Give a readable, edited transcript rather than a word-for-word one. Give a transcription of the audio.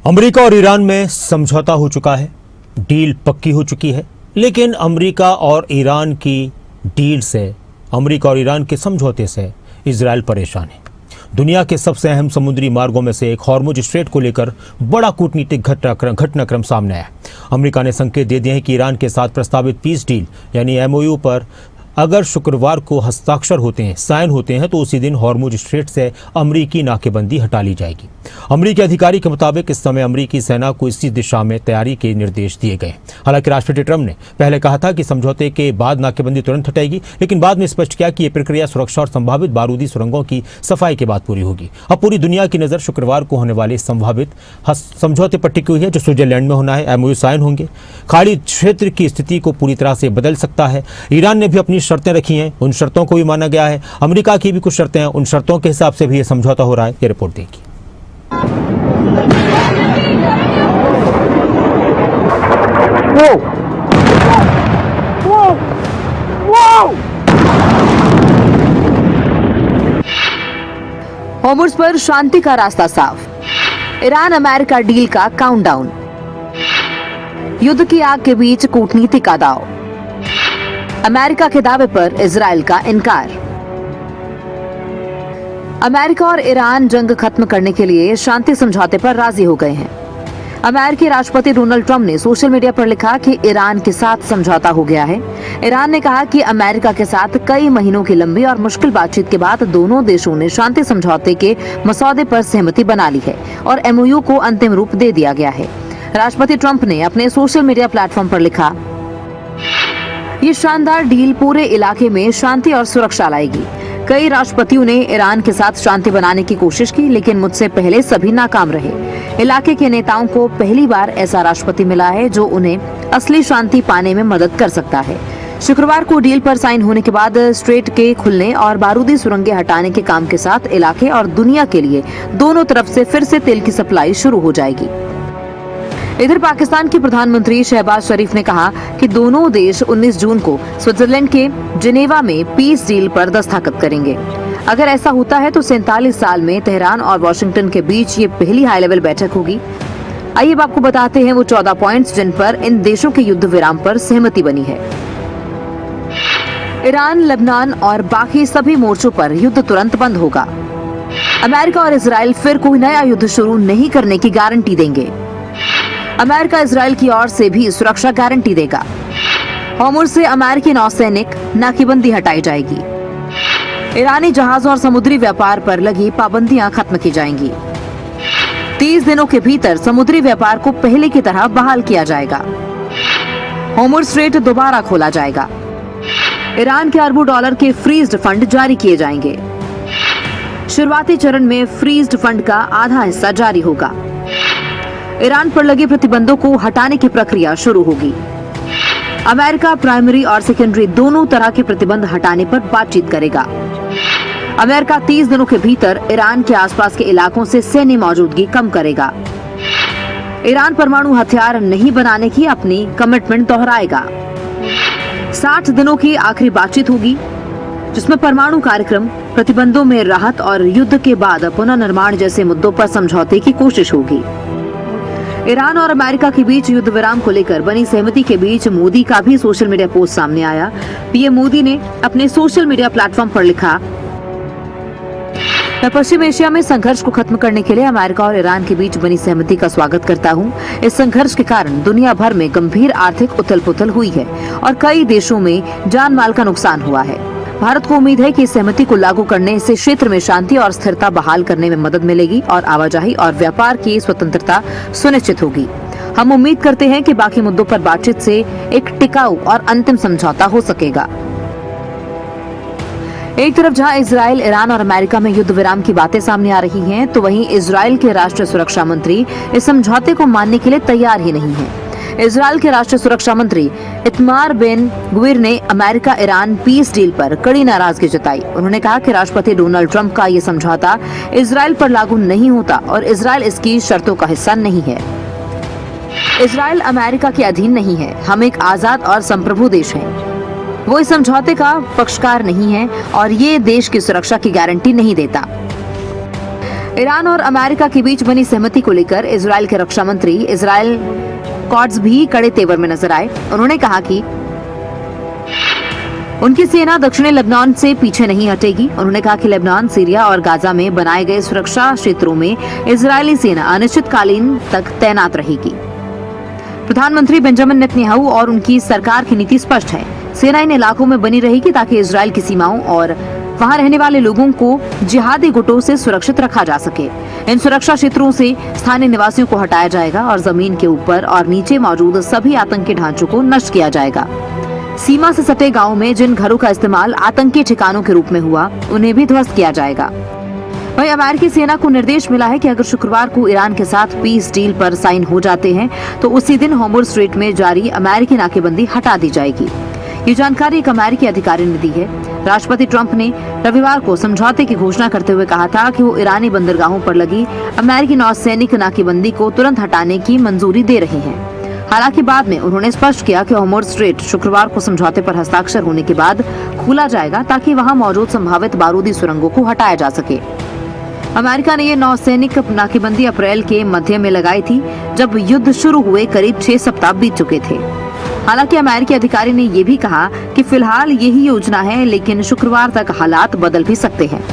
America और Iran में समझौता हो चुका है, डील पक्की हो चुकी है। लेकिन अमेरिका और ईरान की डील से, अमेरिका और ईरान के समझौते से इजराइल परेशान है। दुनिया के सबसे अहम समुद्री मार्गों में से एक हॉर्मुज स्ट्रेट को लेकर बड़ा कूटनीतिक घटनाक्रम सामने आया। अमेरिका ने संकेत दे दिए हैं कि ईरान के साथ प्रस्तावित पीस डील यानी एमओयू पर अगर शुक्रवार को हस्ताक्षर होते हैं, साइन होते हैं, तो उसी दिन हॉर्मुज स्ट्रेट से अमरीकी नाकेबंदी हटा ली जाएगी। अमरीकी अधिकारी के मुताबिक इस समय अमरीकी सेना को इसी दिशा में तैयारी के निर्देश दिए गए। हालांकि राष्ट्रपति ट्रंप ने पहले कहा था कि समझौते के बाद नाकेबंदी तुरंत हटाएगी, लेकिन बाद में स्पष्ट किया कि यह प्रक्रिया सुरक्षा और संभावित बारूदी सुरंगों की सफाई के बाद पूरी होगी। अब पूरी दुनिया की नजर शुक्रवार को होने वाले संभावित समझौते पर टिकी हुई है, जो स्विट्जरलैंड में होना है। एमओयू साइन होंगे, खाड़ी क्षेत्र की स्थिति को पूरी तरह से बदल सकता है। ईरान ने भी अपनी शर्तें रखी हैं, उन शर्तों को भी माना गया है। अमेरिका की भी कुछ शर्तें हैं, उन शर्तों के हिसाब से भी यह समझौता हो रहा है। ये रिपोर्ट देखिए। हॉर्मुज पर शांति का रास्ता साफ। ईरान अमेरिका डील का काउंटडाउन। युद्ध की आग के बीच कूटनीति का दांव। अमेरिका के दावे पर इजराइल का इनकार। अमेरिका और ईरान जंग खत्म करने के लिए शांति समझौते पर राजी हो गए हैं। अमेरिकी राष्ट्रपति डोनाल्ड ट्रंप ने सोशल मीडिया पर लिखा कि ईरान के साथ समझौता हो गया है। ईरान ने कहा कि अमेरिका के साथ कई महीनों की लंबी और मुश्किल बातचीत के बाद दोनों देशों ने शांति समझौते के मसौदे पर सहमति बना ली है और एमओयू को अंतिम रूप दे दिया गया है। राष्ट्रपति ट्रंप ने अपने सोशल मीडिया प्लेटफॉर्म पर लिखा, ये शानदार डील पूरे इलाके में शांति और सुरक्षा लाएगी। कई राष्ट्रपतियों ने ईरान के साथ शांति बनाने की कोशिश की, लेकिन मुझसे पहले सभी नाकाम रहे। इलाके के नेताओं को पहली बार ऐसा राष्ट्रपति मिला है जो उन्हें असली शांति पाने में मदद कर सकता है। शुक्रवार को डील पर साइन होने के बाद स्ट्रेट के खुलने और बारूदी सुरंगें हटाने के काम के साथ इलाके और दुनिया के लिए दोनों तरफ से फिर से तेल की सप्लाई शुरू हो जाएगी। इधर पाकिस्तान के प्रधानमंत्री शहबाज शरीफ ने कहा कि दोनों देश 19 जून को स्विट्जरलैंड के जिनेवा में पीस डील पर दस्तखत करेंगे। अगर ऐसा होता है तो 47 साल में तेहरान और वॉशिंगटन के बीच ये पहली हाई लेवल बैठक होगी। आइए अब आपको बताते हैं वो 14 पॉइंट्स जिन पर इन देशों के युद्ध विराम पर सहमति बनी है। ईरान, लेबनान और बाकी सभी मोर्चों पर युद्ध तुरंत बंद होगा। अमेरिका और इजराइल फिर कोई नया युद्ध शुरू नहीं करने की गारंटी देंगे। अमेरिका इजराइल की ओर से भी सुरक्षा गारंटी देगा। हॉर्मुज से अमेरिकी नौसैनिक नाकेबंदी हटाई जाएगी। ईरानी जहाजों और समुद्री व्यापार पर लगी पाबंदियां खत्म की जाएंगी। 30 दिनों के भीतर समुद्री व्यापार को पहले की तरह बहाल किया जाएगा। हॉर्मुज स्ट्रेट दोबारा खोला जाएगा। ईरान के अरबों डॉलर के फ्रीज्ड फंड जारी किए जाएंगे। शुरुआती चरण में फ्रीज्ड फंड का आधा हिस्सा जारी होगा। ईरान पर लगे प्रतिबंधों को हटाने की प्रक्रिया शुरू होगी। अमेरिका प्राइमरी और सेकेंडरी दोनों तरह के प्रतिबंध हटाने पर बातचीत करेगा। अमेरिका 30 दिनों के भीतर ईरान के आसपास के इलाकों से सैन्य मौजूदगी कम करेगा। ईरान परमाणु हथियार नहीं बनाने की अपनी कमिटमेंट दोहराएगा। 60 दिनों की आखिरी बातचीत होगी, जिसमें परमाणु कार्यक्रम, प्रतिबंधों में राहत और युद्ध के बाद पुनर्निर्माण जैसे मुद्दों पर समझौते की कोशिश होगी। ईरान और अमेरिका के बीच युद्ध विराम को लेकर बनी सहमति के बीच मोदी का भी सोशल मीडिया पोस्ट सामने आया। पीएम मोदी ने अपने सोशल मीडिया प्लेटफॉर्म पर लिखा, मैं पश्चिम एशिया में संघर्ष को खत्म करने के लिए अमेरिका और ईरान के बीच बनी सहमति का स्वागत करता हूं। इस संघर्ष के कारण दुनिया भर में गंभीर आर्थिक उथल-पुथल हुई है और कई देशों में जान माल का नुकसान हुआ है। भारत को उम्मीद है कि इस सहमति को लागू करने से क्षेत्र में शांति और स्थिरता बहाल करने में मदद मिलेगी और आवाजाही और व्यापार की स्वतंत्रता सुनिश्चित होगी। हम उम्मीद करते हैं कि बाकी मुद्दों पर बातचीत से एक टिकाऊ और अंतिम समझौता हो सकेगा। एक तरफ जहां इजराइल, ईरान और अमेरिका में युद्ध विराम की बातें सामने आ रही हैं, तो वहीं इजराइल के राष्ट्रीय सुरक्षा मंत्री इस समझौते को मानने के लिए तैयार ही नहीं है। इजराइल के राष्ट्रीय सुरक्षा मंत्री इतमार बेन ग्विर ने अमेरिका ईरान पीस डील पर कड़ी नाराजगी जताई। उन्होंने कहा कि राष्ट्रपति डोनाल्ड ट्रंप का ये समझौता इजराइल पर लागू नहीं होता और इजराइल इसकी शर्तों का हिस्सा नहीं है। इजराइल अमेरिका के अधीन नहीं है। हम एक आजाद और संप्रभु देश हैं। वो इस समझौते का पक्षकार नहीं है और ये देश की सुरक्षा की गारंटी नहीं देता। ईरान और अमेरिका के बीच बनी सहमति को लेकर इजराइल के रक्षा मंत्री इजराइल कॉट्स भी कड़े तेवर में नजर आए। उन्होंने कहा कि उनकी सेना दक्षिणी लेबनान से पीछे नहीं हटेगी। उन्होंने कहा कि लेबनान, सीरिया और गाजा में बनाए गए सुरक्षा क्षेत्रों में इजरायली सेना अनिश्चितकालीन तक तैनात रहेगी। प्रधानमंत्री बेंजामिन नेतन्याहू और उनकी सरकार की नीति स्पष्ट है। सेना इन इलाकों में बनी रहेगी ताकि इजराइल की सीमाओं और वहां रहने वाले लोगों को जिहादी गुटों से सुरक्षित रखा जा सके। इन सुरक्षा क्षेत्रों से स्थानीय निवासियों को हटाया जाएगा और जमीन के ऊपर और नीचे मौजूद सभी आतंकी ढांचों को नष्ट किया जाएगा। सीमा से सटे गांवों में जिन घरों का इस्तेमाल आतंकी ठिकानों के रूप में हुआ, उन्हें भी ध्वस्त किया जाएगा। वहीं अमेरिकी सेना को निर्देश मिला है कि अगर शुक्रवार को ईरान के साथ पीस डील पर साइन हो जाते हैं तो उसी दिन होर्मुज़ स्ट्रेट में जारी अमेरिकी नाकेबंदी हटा दी जाएगी। ये जानकारी एक अमेरिकी अधिकारी ने दी है। राष्ट्रपति ट्रंप ने रविवार को समझौते की घोषणा करते हुए कहा था कि वो ईरानी बंदरगाहों पर लगी अमेरिकी नौसैनिक नाकेबंदी को तुरंत हटाने की मंजूरी दे रहे हैं। हालांकि बाद में उन्होंने स्पष्ट किया कि होर्मुज़ स्ट्रेट शुक्रवार को समझौते पर हस्ताक्षर होने के बाद खोला जाएगा ताकि वहां मौजूद संभावित बारूदी सुरंगों को हटाया जा सके। अमेरिका ने ये नौसैनिक नाकेबंदी अप्रैल के मध्य में लगाई थी, जब युद्ध शुरू हुए करीब 6 सप्ताह बीत चुके थे। हालांकि अमेरिकी अधिकारी ने यह भी कहा कि फिलहाल यही योजना है, लेकिन शुक्रवार तक हालात बदल भी सकते हैं।